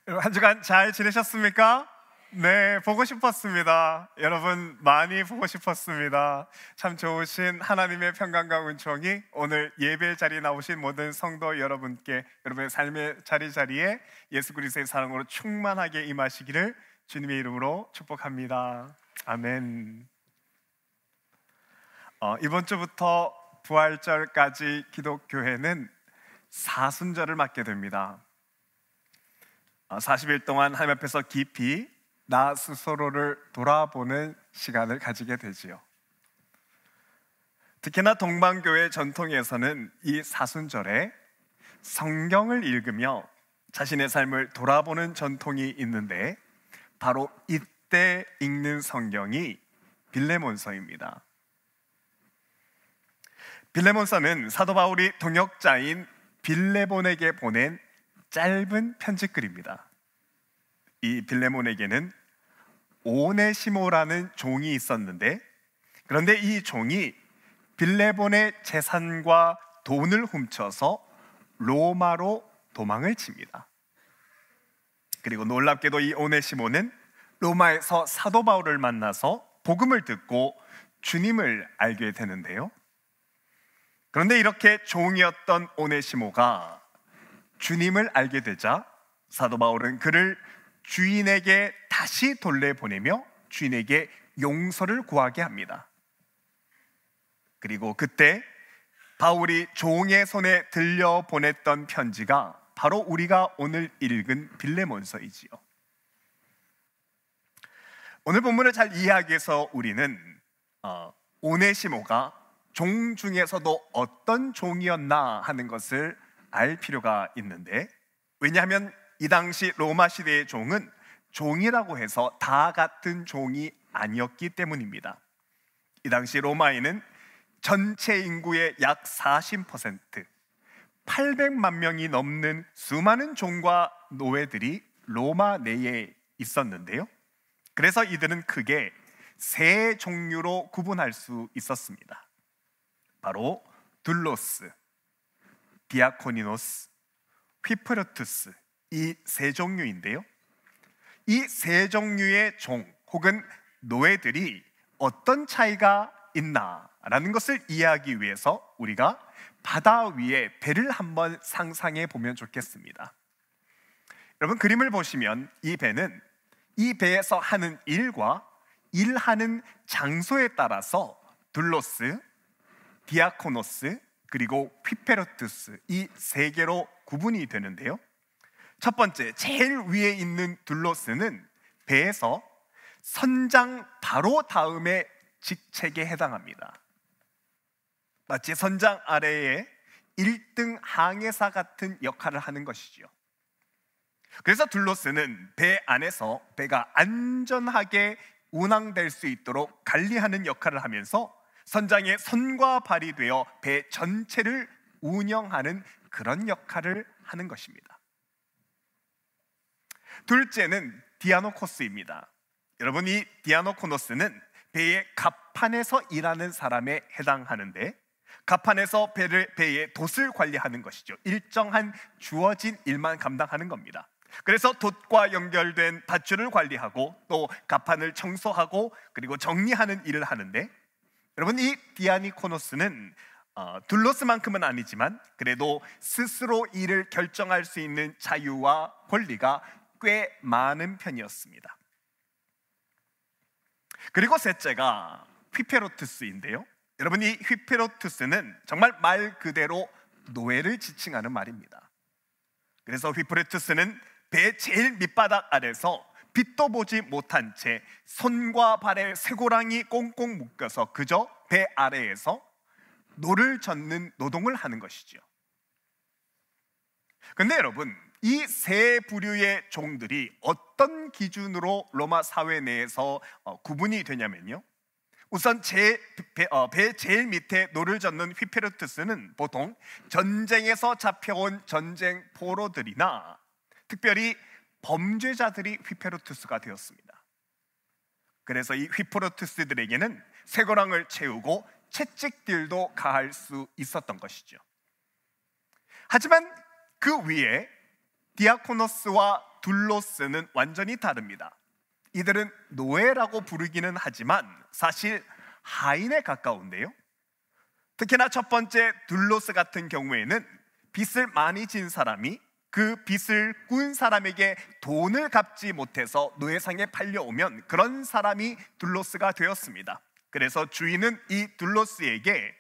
여러분, 한 주간 잘 지내셨습니까? 네, 보고 싶었습니다. 여러분, 많이 보고 싶었습니다. 참 좋으신 하나님의 평강과 은총이 오늘 예배 자리에 나오신 모든 성도 여러분께 여러분의 삶의 자리자리에 예수 그리스도의 사랑으로 충만하게 임하시기를 주님의 이름으로 축복합니다. 아멘. 이번 주부터 부활절까지 기독교회는 사순절을 맞게 됩니다. 40일 동안 하나님 앞에서 깊이 나 스스로를 돌아보는 시간을 가지게 되지요. 특히나 동방교회 전통에서는 이 사순절에 성경을 읽으며 자신의 삶을 돌아보는 전통이 있는데, 바로 이때 읽는 성경이 빌레몬서입니다. 빌레몬서는 사도 바울이 동역자인 빌레몬에게 보낸 짧은 편지글입니다. 이 빌레몬에게는 오네시모라는 종이 있었는데, 그런데 이 종이 빌레몬의 재산과 돈을 훔쳐서 로마로 도망을 칩니다. 그리고 놀랍게도 이 오네시모는 로마에서 사도 바울을 만나서 복음을 듣고 주님을 알게 되는데요. 그런데 이렇게 종이었던 오네시모가 주님을 알게 되자 사도 바울은 그를 주인에게 다시 돌려보내며 주인에게 용서를 구하게 합니다. 그리고 그때 바울이 종의 손에 들려보냈던 편지가 바로 우리가 오늘 읽은 빌레몬서이지요. 오늘 본문을 잘 이해하기 위해서 우리는 오네시모가 종 중에서도 어떤 종이었나 하는 것을 알 필요가 있는데, 왜냐하면 이 당시 로마 시대의 종은 종이라고 해서 다 같은 종이 아니었기 때문입니다. 이 당시 로마에는 전체 인구의 약 40%, 800만 명이 넘는 수많은 종과 노예들이 로마 내에 있었는데요. 그래서 이들은 크게 세 종류로 구분할 수 있었습니다. 바로 둘로스, 디아코니노스, 휘프르투스, 이 세 종류인데요. 이 세 종류의 종 혹은 노예들이 어떤 차이가 있나라는 것을 이해하기 위해서 우리가 바다 위에 배를 한번 상상해 보면 좋겠습니다. 여러분, 그림을 보시면 이 배는 이 배에서 하는 일과 일하는 장소에 따라서 둘로스, 디아코노스, 그리고 휘페르투스, 이 세 개로 구분이 되는데요. 첫 번째, 제일 위에 있는 둘로스는 배에서 선장 바로 다음에 직책에 해당합니다. 마치 선장 아래에 1등 항해사 같은 역할을 하는 것이죠. 그래서 둘로스는 배 안에서 배가 안전하게 운항될 수 있도록 관리하는 역할을 하면서 선장의 손과 발이 되어 배 전체를 운영하는 그런 역할을 하는 것입니다. 둘째는 디아노코스입니다. 여러분, 이 디아노코노스는 배의 갑판에서 일하는 사람에 해당하는데, 갑판에서 배의 돛을 관리하는 것이죠. 일정한 주어진 일만 감당하는 겁니다. 그래서 돛과 연결된 밧줄을 관리하고 또 갑판을 청소하고 그리고 정리하는 일을 하는데, 여러분, 이 디아니코노스는 둘로스만큼은 아니지만 그래도 스스로 일을 결정할 수 있는 자유와 권리가 꽤 많은 편이었습니다. 그리고 셋째가 휘페로투스인데요. 여러분, 이 휘페로투스는 정말 말 그대로 노예를 지칭하는 말입니다. 그래서 휘페로투스는 배 제일 밑바닥 아래서 빛도 보지 못한 채 손과 발에 쇠고랑이 꽁꽁 묶여서 그저 배 아래에서 노를 젓는 노동을 하는 것이죠. 그런데 여러분, 이 세 부류의 종들이 어떤 기준으로 로마 사회 내에서 구분이 되냐면요, 우선 배 제일 밑에 노를 젓는 휘페르투스는 보통 전쟁에서 잡혀온 전쟁 포로들이나 특별히 범죄자들이 휘페르투스가 되었습니다. 그래서 이 휘페르투스들에게는 쇠고랑을 채우고 채찍질도 가할 수 있었던 것이죠. 하지만 그 위에 디아코노스와 둘로스는 완전히 다릅니다. 이들은 노예라고 부르기는 하지만 사실 하인에 가까운데요. 특히나 첫 번째 둘로스 같은 경우에는 빚을 많이 진 사람이 그 빚을 꾼 사람에게 돈을 갚지 못해서 노예상에 팔려오면 그런 사람이 둘로스가 되었습니다. 그래서 주인은 이 둘로스에게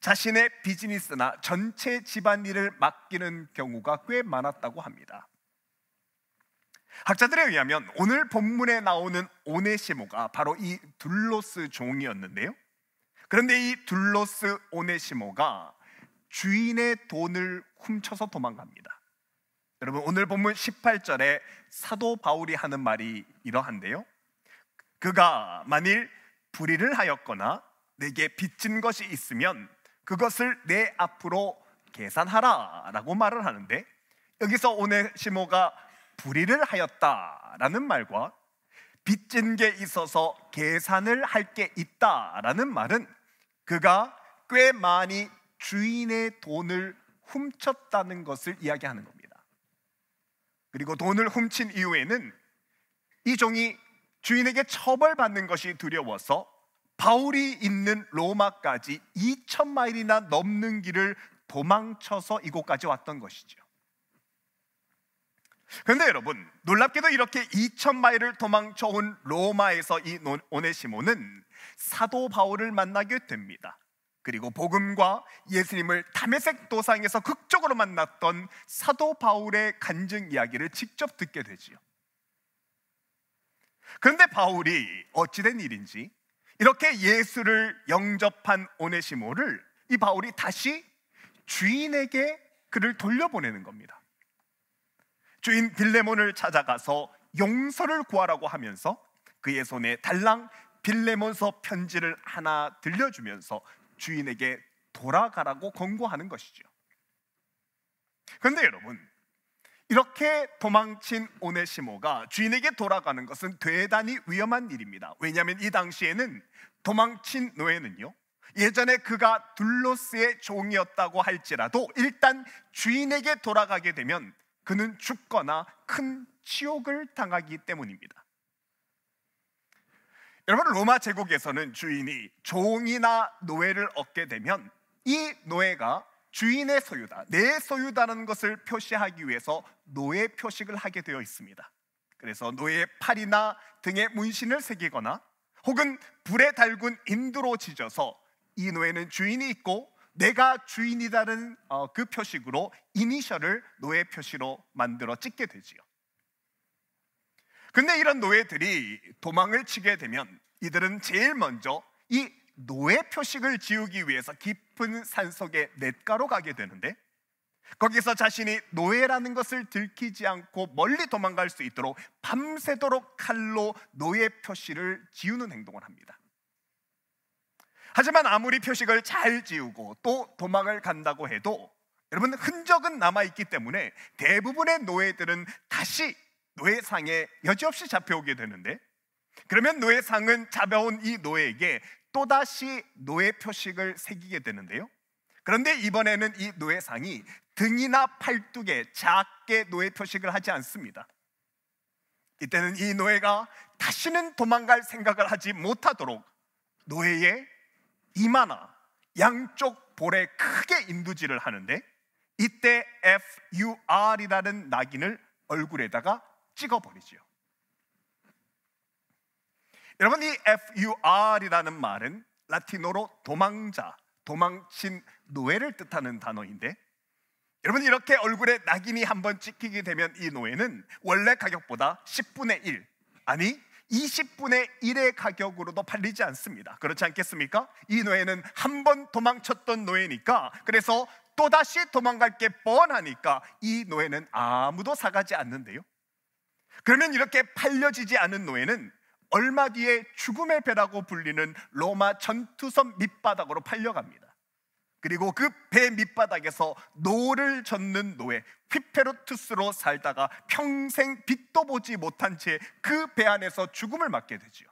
자신의 비즈니스나 전체 집안일을 맡기는 경우가 꽤 많았다고 합니다. 학자들에 의하면 오늘 본문에 나오는 오네시모가 바로 이 둘로스 종이었는데요. 그런데 이 둘로스 오네시모가 주인의 돈을 훔쳐서 도망갑니다. 여러분, 오늘 본문 18절에 사도 바울이 하는 말이 이러한데요. 그가 만일 불의를 하였거나 내게 빚진 것이 있으면 그것을 내 앞으로 계산하라 라고 말을 하는데, 여기서 오네시모가 불의를 하였다라는 말과 빚진 게 있어서 계산을 할 게 있다라는 말은 그가 꽤 많이 주인의 돈을 훔쳤다는 것을 이야기하는 겁니다. 그리고 돈을 훔친 이후에는 이 종이 주인에게 처벌받는 것이 두려워서 바울이 있는 로마까지 2,000마일이나 넘는 길을 도망쳐서 이곳까지 왔던 것이죠. 그런데 여러분, 놀랍게도 이렇게 2,000마일을 도망쳐온 로마에서 이 오네시모는 사도 바울을 만나게 됩니다. 그리고 복음과 예수님을 다메섹 도상에서 극적으로 만났던 사도 바울의 간증 이야기를 직접 듣게 되지요. 그런데 바울이 어찌된 일인지 이렇게 예수를 영접한 오네시모를 이 바울이 다시 주인에게 그를 돌려보내는 겁니다. 주인 빌레몬을 찾아가서 용서를 구하라고 하면서 그의 손에 달랑 빌레몬서 편지를 하나 들려주면서 주인에게 돌아가라고 권고하는 것이죠. 그런데 여러분, 이렇게 도망친 오네시모가 주인에게 돌아가는 것은 대단히 위험한 일입니다. 왜냐하면 이 당시에는 도망친 노예는요, 예전에 그가 둘로스의 종이었다고 할지라도 일단 주인에게 돌아가게 되면 그는 죽거나 큰 치욕을 당하기 때문입니다. 여러분, 로마 제국에서는 주인이 종이나 노예를 얻게 되면 이 노예가 주인의 소유다, 내 소유다라는 것을 표시하기 위해서 노예 표식을 하게 되어 있습니다. 그래서 노예의 팔이나 등에 문신을 새기거나 혹은 불에 달군 인두로 지져서 이 노예는 주인이 있고 내가 주인이라는 그 표식으로 이니셜을 노예 표시로 만들어 찍게 되지요. 근데 이런 노예들이 도망을 치게 되면 이들은 제일 먼저 이 노예 표식을 지우기 위해서 깊은 산속에 냇가로 가게 되는데, 거기서 자신이 노예라는 것을 들키지 않고 멀리 도망갈 수 있도록 밤새도록 칼로 노예 표시를 지우는 행동을 합니다. 하지만 아무리 표식을 잘 지우고 또 도망을 간다고 해도 여러분, 흔적은 남아있기 때문에 대부분의 노예들은 다시 노예상에 여지없이 잡혀오게 되는데, 그러면 노예상은 잡아온 이 노예에게 또다시 노예 표식을 새기게 되는데요. 그런데 이번에는 이 노예상이 등이나 팔뚝에 작게 노예 표식을 하지 않습니다. 이때는 이 노예가 다시는 도망갈 생각을 하지 못하도록 노예의 이마나 양쪽 볼에 크게 인두질을 하는데, 이때 FUR이라는 낙인을 얼굴에다가 찍어버리죠. 여러분, 이 FUR이라는 말은 라틴어로 도망자, 도망친 노예를 뜻하는 단어인데, 여러분, 이렇게 얼굴에 낙인이 한번 찍히게 되면 이 노예는 원래 가격보다 10분의 1, 아니 20분의 1의 가격으로도 팔리지 않습니다. 그렇지 않겠습니까? 이 노예는 한 번 도망쳤던 노예니까, 그래서 또다시 도망갈 게 뻔하니까 이 노예는 아무도 사가지 않는데요. 그러면 이렇게 팔려지지 않은 노예는 얼마 뒤에 죽음의 배라고 불리는 로마 전투선 밑바닥으로 팔려갑니다. 그리고 그 배 밑바닥에서 노를 젓는 노예 휘페로투스로 살다가 평생 빛도 보지 못한 채 그 배 안에서 죽음을 맞게 되죠.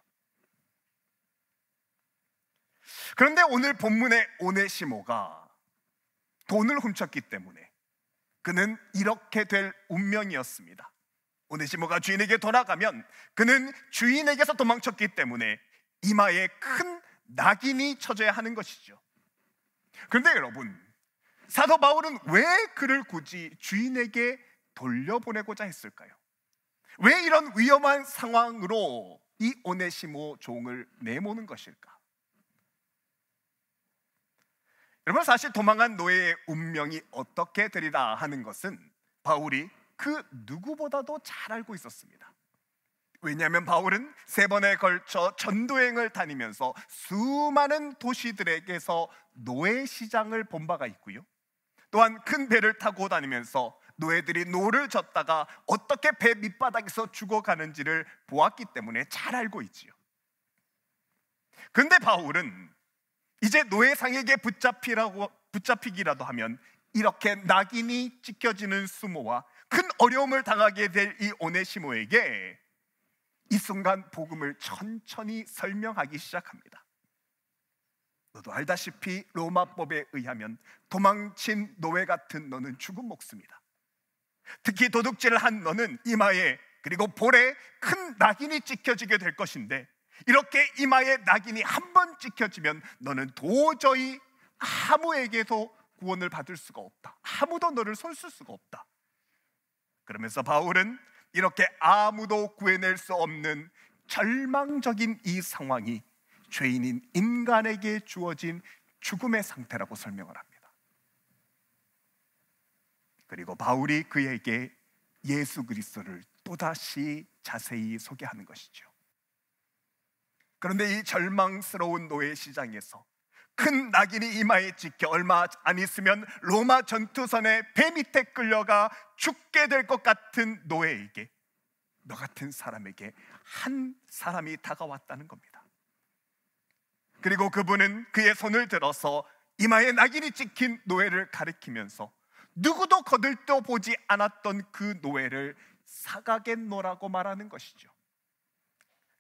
그런데 오늘 본문의 오네시모가 돈을 훔쳤기 때문에 그는 이렇게 될 운명이었습니다. 오네시모가 주인에게 돌아가면 그는 주인에게서 도망쳤기 때문에 이마에 큰 낙인이 쳐져야 하는 것이죠. 그런데 여러분, 사도 바울은 왜 그를 굳이 주인에게 돌려보내고자 했을까요? 왜 이런 위험한 상황으로 이 오네시모 종을 내모는 것일까? 여러분, 사실 도망한 노예의 운명이 어떻게 되리라 하는 것은 바울이 그 누구보다도 잘 알고 있었습니다. 왜냐하면 바울은 3번에 걸쳐 전도행을 다니면서 수많은 도시들에게서 노예 시장을 본 바가 있고요, 또한 큰 배를 타고 다니면서 노예들이 노를 젓다가 어떻게 배 밑바닥에서 죽어가는지를 보았기 때문에 잘 알고 있지요. 그런데 바울은 이제 노예상에게 붙잡히기라도 하면 이렇게 낙인이 찍혀지는 수모와 큰 어려움을 당하게 될 이 오네시모에게 이 순간 복음을 천천히 설명하기 시작합니다. 너도 알다시피 로마법에 의하면 도망친 노예 같은 너는 죽은 목숨이다. 특히 도둑질을 한 너는 이마에 그리고 볼에 큰 낙인이 찍혀지게 될 것인데, 이렇게 이마에 낙인이 한 번 찍혀지면 너는 도저히 아무에게도 구원을 받을 수가 없다. 아무도 너를 손쓸 수가 없다. 그러면서 바울은 이렇게 아무도 구해낼 수 없는 절망적인 이 상황이 죄인인 인간에게 주어진 죽음의 상태라고 설명을 합니다. 그리고 바울이 그에게 예수 그리스도를 또다시 자세히 소개하는 것이죠. 그런데 이 절망스러운 노예 시장에서 큰 낙인이 이마에 찍혀 얼마 안 있으면 로마 전투선에 배 밑에 끌려가 죽게 될 것 같은 노예에게, 너 같은 사람에게 한 사람이 다가왔다는 겁니다. 그리고 그분은 그의 손을 들어서 이마에 낙인이 찍힌 노예를 가리키면서 누구도 거들떠 보지 않았던 그 노예를 사가겟노라고 말하는 것이죠.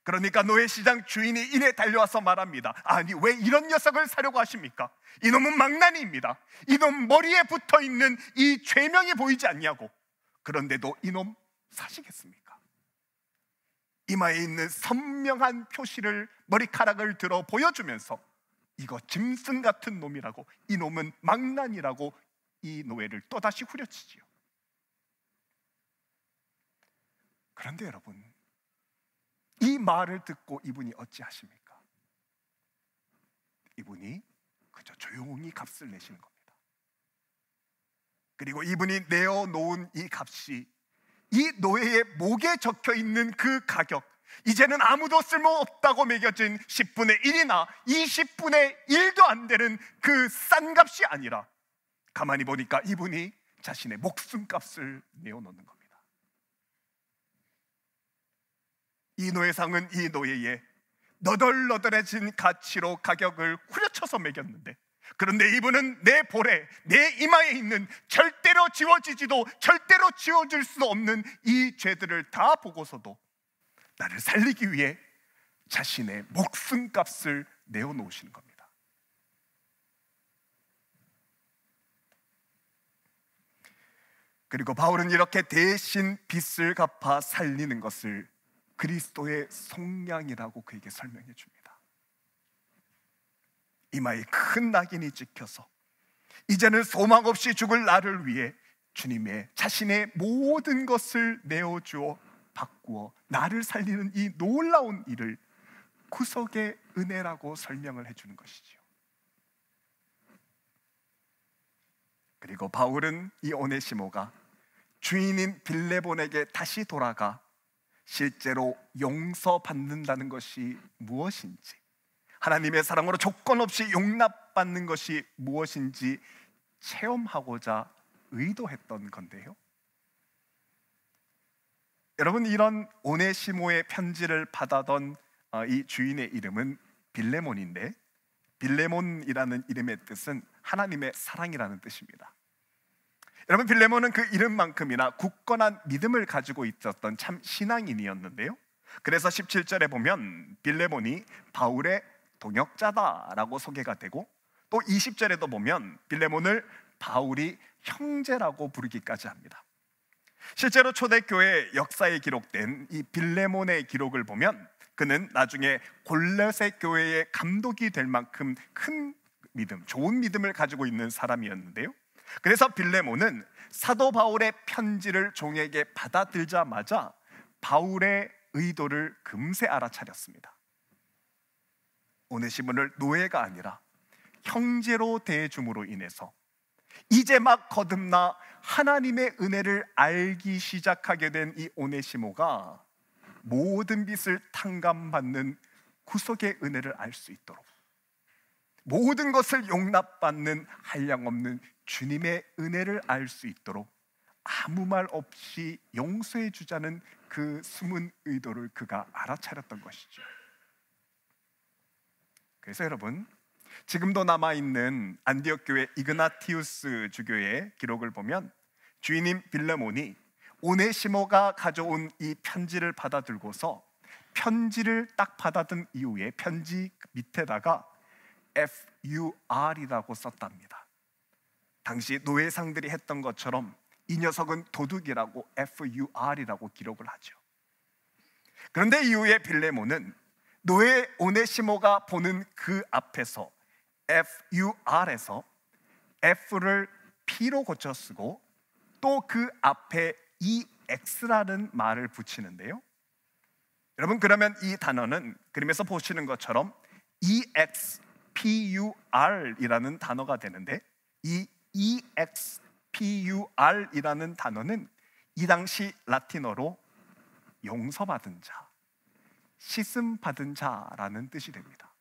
그러니까 노예시장 주인이 이내 달려와서 말합니다. 아니, 왜 이런 녀석을 사려고 하십니까? 이놈은 망나니입니다. 이놈 머리에 붙어있는 이 죄명이 보이지 않냐고. 그런데도 이놈 사시겠습니까? 이마에 있는 선명한 표시를, 머리카락을 들어 보여주면서 이거 짐승 같은 놈이라고, 이놈은 망나니라고 이 노예를 또다시 후려치지요. 그런데 여러분, 이 말을 듣고 이분이 어찌하십니까? 이분이 그저 조용히 값을 내시는 겁니다. 그리고 이분이 내어놓은 이 값이 이 노예의 목에 적혀있는 그 가격, 이제는 아무도 쓸모없다고 매겨진 10분의 1이나 20분의 1도 안 되는 그 싼 값이 아니라, 가만히 보니까 이분이 자신의 목숨값을 내어놓는 겁니다. 이 노예상은 이 노예의 너덜너덜해진 가치로 가격을 후려쳐서 매겼는데, 그런데 이분은 내 볼에, 내 이마에 있는 절대로 지워지지도 절대로 지워질 수 없는 이 죄들을 다 보고서도 나를 살리기 위해 자신의 목숨값을 내어놓으시는 겁니다. 그리고 바울은 이렇게 대신 빚을 갚아 살리는 것을 그리스도의 속량이라고 그에게 설명해 줍니다. 이마에 큰 낙인이 찍혀서 이제는 소망 없이 죽을 나를 위해 주님의 자신의 모든 것을 내어주어 바꾸어 나를 살리는 이 놀라운 일을 구속의 은혜라고 설명을 해주는 것이지요. 그리고 바울은 이 오네시모가 주인인 빌레몬에게 다시 돌아가 실제로 용서받는다는 것이 무엇인지, 하나님의 사랑으로 조건 없이 용납받는 것이 무엇인지 체험하고자 의도했던 건데요. 여러분, 이런 오네시모의 편지를 받아던 이 주인의 이름은 빌레몬인데, 빌레몬이라는 이름의 뜻은 하나님의 사랑이라는 뜻입니다. 여러분, 빌레몬은 그 이름만큼이나 굳건한 믿음을 가지고 있었던 참 신앙인이었는데요. 그래서 17절에 보면 빌레몬이 바울의 동역자다라고 소개가 되고, 또 20절에도 보면 빌레몬을 바울이 형제라고 부르기까지 합니다. 실제로 초대교회 역사에 기록된 이 빌레몬의 기록을 보면 그는 나중에 골로새 교회의 감독이 될 만큼 큰 믿음, 좋은 믿음을 가지고 있는 사람이었는데요. 그래서 빌레몬은 사도 바울의 편지를 종에게 받아들자마자 바울의 의도를 금세 알아차렸습니다. 오네시모를 노예가 아니라 형제로 대해줌으로 인해서 이제 막 거듭나 하나님의 은혜를 알기 시작하게 된 이 오네시모가 모든 빚을 탕감받는 구속의 은혜를 알 수 있도록, 모든 것을 용납받는 한량없는 주님의 은혜를 알 수 있도록 아무 말 없이 용서해 주자는 그 숨은 의도를 그가 알아차렸던 것이죠. 그래서 여러분, 지금도 남아있는 안디옥 교회 이그나티우스 주교의 기록을 보면 주인인 빌레몬이 오네시모가 가져온 이 편지를 받아들고서 편지를 딱 받아든 이후에 편지 밑에다가 FUR이라고 썼답니다. 당시 노예상들이 했던 것처럼 이 녀석은 도둑이라고 FUR이라고 기록을 하죠. 그런데 이후에 빌레몬은 노예 오네시모가 보는 그 앞에서 FUR에서 F를 P로 고쳐 쓰고 또 그 앞에 EX라는 말을 붙이는데요. 여러분, 그러면 이 단어는 그림에서 보시는 것처럼 EXPUR이라는 단어가 되는데, 이 EXPUR이라는 단어는 이 당시 라틴어로 용서받은 자, 씻음받은 자라는 뜻이 됩니다.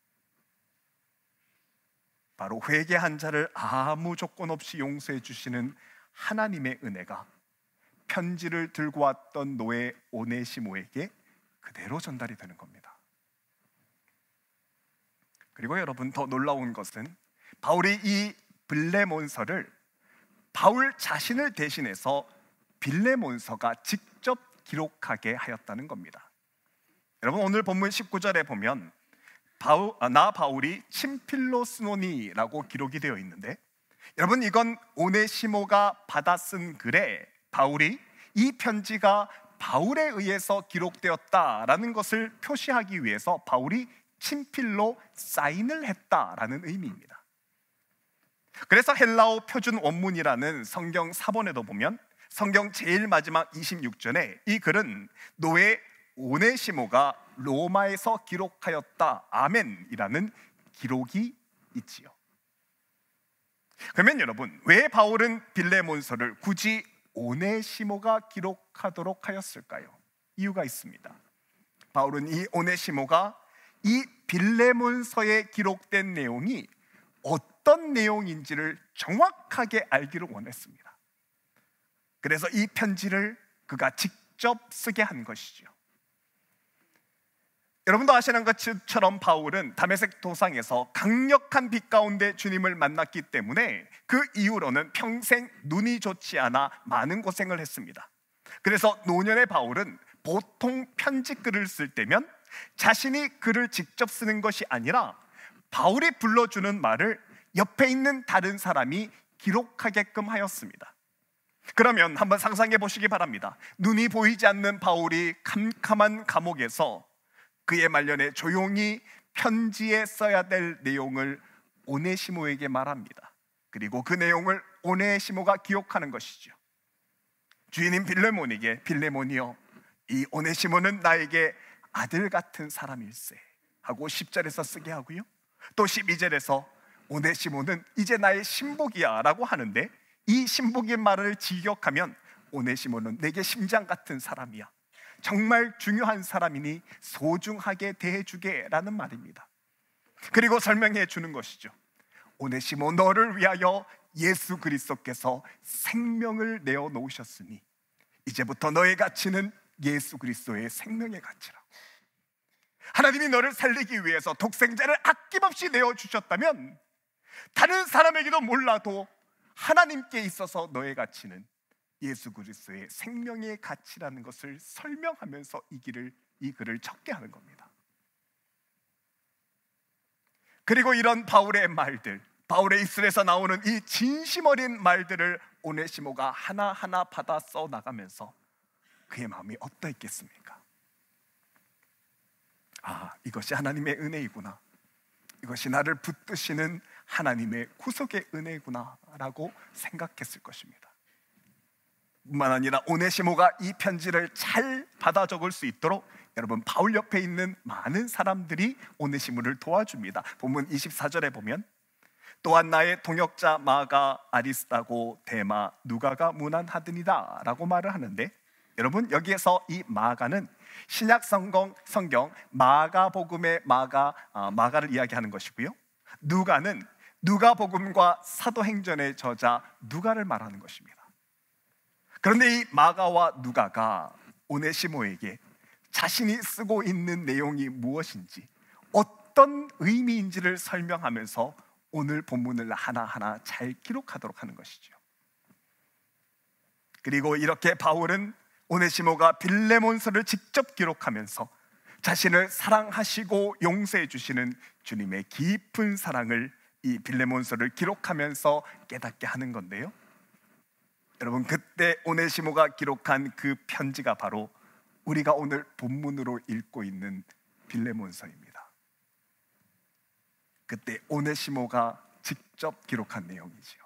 바로 회개한 자를 아무 조건 없이 용서해 주시는 하나님의 은혜가 편지를 들고 왔던 노예 오네시모에게 그대로 전달이 되는 겁니다. 그리고 여러분, 더 놀라운 것은 바울이 이 빌레몬서를 바울 자신을 대신해서 빌레몬서가 직접 기록하게 하였다는 겁니다. 여러분, 오늘 본문 19절에 보면 바울이 침필로스노니라고 기록이 되어 있는데, 여러분, 이건 오네시모가 받아 쓴 글에 바울이 이 편지가 바울에 의해서 기록되었다라는 것을 표시하기 위해서 바울이 친필로 사인을 했다라는 의미입니다. 그래서 헬라어 표준 원문이라는 성경 사본에도 보면 성경 제일 마지막 26절에 이 글은 노예 오네시모가 로마에서 기록하였다, 아멘이라는 기록이 있지요. 그러면 여러분, 왜 바울은 빌레몬서를 굳이 오네시모가 기록하도록 하였을까요? 이유가 있습니다. 바울은 이 오네시모가 이 빌레몬서에 기록된 내용이 어떤 내용인지를 정확하게 알기를 원했습니다. 그래서 이 편지를 그가 직접 쓰게 한 것이죠. 여러분도 아시는 것처럼 바울은 다메섹 도상에서 강력한 빛 가운데 주님을 만났기 때문에 그 이후로는 평생 눈이 좋지 않아 많은 고생을 했습니다. 그래서 노년의 바울은 보통 편지글을 쓸 때면 자신이 글을 직접 쓰는 것이 아니라 바울이 불러주는 말을 옆에 있는 다른 사람이 기록하게끔 하였습니다. 그러면 한번 상상해 보시기 바랍니다. 눈이 보이지 않는 바울이 캄캄한 감옥에서 그의 말년에 조용히 편지에 써야 될 내용을 오네시모에게 말합니다. 그리고 그 내용을 오네시모가 기억하는 것이죠. 주인인 빌레몬에게, 빌레몬이여, 이 오네시모는 나에게 아들 같은 사람일세 하고 10절에서 쓰게 하고요, 또 12절에서 오네시모는 이제 나의 신복이야 라고 하는데, 이 신복의 말을 직역하면 오네시모는 내게 심장 같은 사람이야, 정말 중요한 사람이니 소중하게 대해주게 라는 말입니다. 그리고 설명해 주는 것이죠. 오네시모, 너를 위하여 예수 그리스도께서 생명을 내어 놓으셨으니 이제부터 너의 가치는 예수 그리스도의 생명의 가치라고. 하나님이 너를 살리기 위해서 독생자를 아낌없이 내어주셨다면 다른 사람에게도 몰라도 하나님께 있어서 너의 가치는 예수 그리스도의 생명의 가치라는 것을 설명하면서 이 글을 적게 하는 겁니다. 그리고 이런 바울의 말들, 바울의 입술에서 나오는 이 진심 어린 말들을 오네시모가 하나하나 받아 써 나가면서 그의 마음이 어떠했겠습니까? 아, 이것이 하나님의 은혜이구나, 이것이 나를 붙드시는 하나님의 구속의 은혜구나 라고 생각했을 것입니다. 뿐만 아니라 오네시모가 이 편지를 잘 받아 적을 수 있도록 여러분, 바울 옆에 있는 많은 사람들이 오네시모를 도와줍니다. 본문 24절에 보면 또한 나의 동역자 마가, 아리스다고, 데마, 누가가 무난하더니다 라고 말을 하는데, 여러분, 여기에서 이 마가는 신약 성경 마가복음의 마가를 이야기하는 것이고요, 누가는 누가복음과 사도행전의 저자 누가를 말하는 것입니다. 그런데 이 마가와 누가가 오네시모에게 자신이 쓰고 있는 내용이 무엇인지, 어떤 의미인지를 설명하면서 오늘 본문을 하나하나 잘 기록하도록 하는 것이죠. 그리고 이렇게 바울은 오네시모가 빌레몬서를 직접 기록하면서 자신을 사랑하시고 용서해 주시는 주님의 깊은 사랑을 이 빌레몬서를 기록하면서 깨닫게 하는 건데요, 여러분, 그때 오네시모가 기록한 그 편지가 바로 우리가 오늘 본문으로 읽고 있는 빌레몬서입니다. 그때 오네시모가 직접 기록한 내용이지요.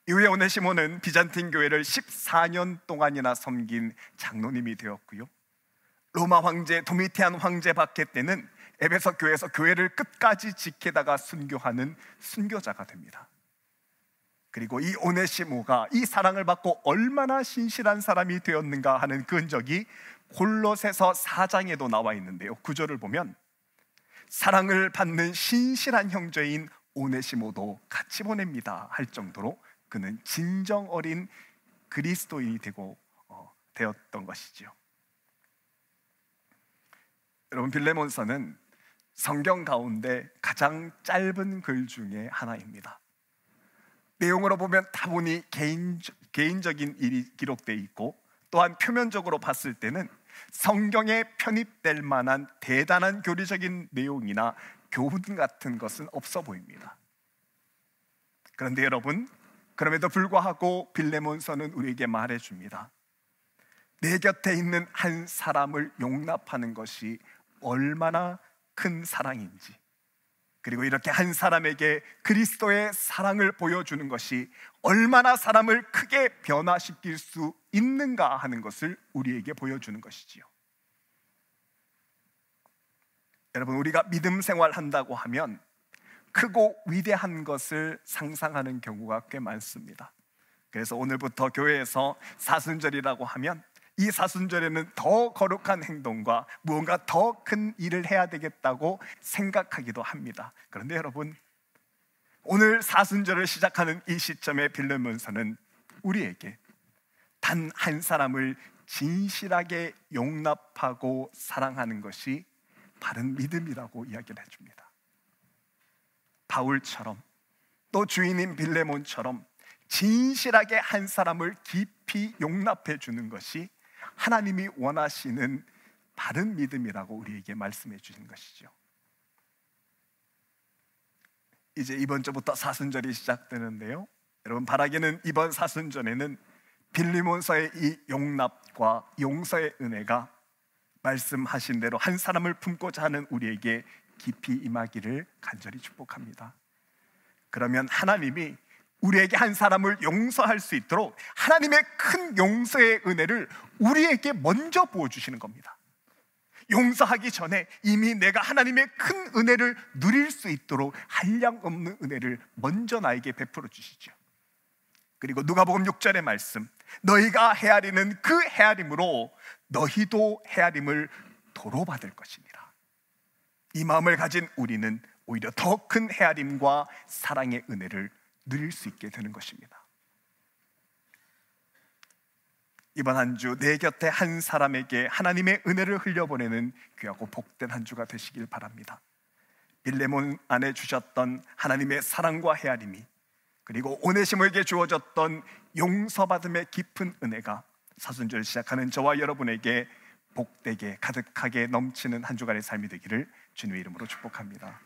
이후에 오네시모는 비잔틴 교회를 14년 동안이나 섬긴 장로님이 되었고요, 로마 황제 도미티안 황제 박해 때는 에베소 교회에서 교회를 끝까지 지키다가 순교하는 순교자가 됩니다. 그리고 이 오네시모가 이 사랑을 받고 얼마나 신실한 사람이 되었는가 하는 그 흔적이 골로새서 4장에도 나와 있는데요, 9절을 보면 사랑을 받는 신실한 형제인 오네시모도 같이 보냅니다 할 정도로 그는 진정 어린 그리스도인이 되었던 것이죠. 여러분, 빌레몬서는 성경 가운데 가장 짧은 글 중에 하나입니다. 내용으로 보면 다분히 개인적인 일이 기록되어 있고, 또한 표면적으로 봤을 때는 성경에 편입될 만한 대단한 교리적인 내용이나 교훈 같은 것은 없어 보입니다. 그런데 여러분, 그럼에도 불구하고 빌레몬서는 우리에게 말해줍니다. 내 곁에 있는 한 사람을 용납하는 것이 얼마나 큰 사랑인지, 그리고 이렇게 한 사람에게 그리스도의 사랑을 보여주는 것이 얼마나 사람을 크게 변화시킬 수 있는가 하는 것을 우리에게 보여주는 것이지요. 여러분, 우리가 믿음 생활한다고 하면 크고 위대한 것을 상상하는 경우가 꽤 많습니다. 그래서 오늘부터 교회에서 사순절이라고 하면 이 사순절에는 더 거룩한 행동과 무언가 더 큰 일을 해야 되겠다고 생각하기도 합니다. 그런데 여러분, 오늘 사순절을 시작하는 이 시점에 빌레몬서는 우리에게 단 한 사람을 진실하게 용납하고 사랑하는 것이 바른 믿음이라고 이야기를 해줍니다. 바울처럼, 또 주인인 빌레몬처럼 진실하게 한 사람을 깊이 용납해 주는 것이 하나님이 원하시는 바른 믿음이라고 우리에게 말씀해 주신 것이죠. 이제 이번 주부터 사순절이 시작되는데요, 여러분, 바라기는 이번 사순절에는 빌레몬서의 이 용납과 용서의 은혜가 말씀하신 대로 한 사람을 품고자 하는 우리에게 깊이 임하기를 간절히 축복합니다. 그러면 하나님이 우리에게 한 사람을 용서할 수 있도록 하나님의 큰 용서의 은혜를 우리에게 먼저 부어주시는 겁니다. 용서하기 전에 이미 내가 하나님의 큰 은혜를 누릴 수 있도록 한량없는 은혜를 먼저 나에게 베풀어 주시죠. 그리고 누가복음 6절의 말씀, 너희가 헤아리는 그 헤아림으로 너희도 헤아림을 도로 받을 것이니라. 이 마음을 가진 우리는 오히려 더 큰 헤아림과 사랑의 은혜를 누릴 수 있게 되는 것입니다. 이번 한 주 내 곁에 한 사람에게 하나님의 은혜를 흘려보내는 귀하고 복된 한 주가 되시길 바랍니다. 빌레몬 안에 주셨던 하나님의 사랑과 헤아림이, 그리고 오네시모에게 주어졌던 용서받음의 깊은 은혜가 사순절 시작하는 저와 여러분에게 복되게 가득하게 넘치는 한 주간의 삶이 되기를 주님의 이름으로 축복합니다.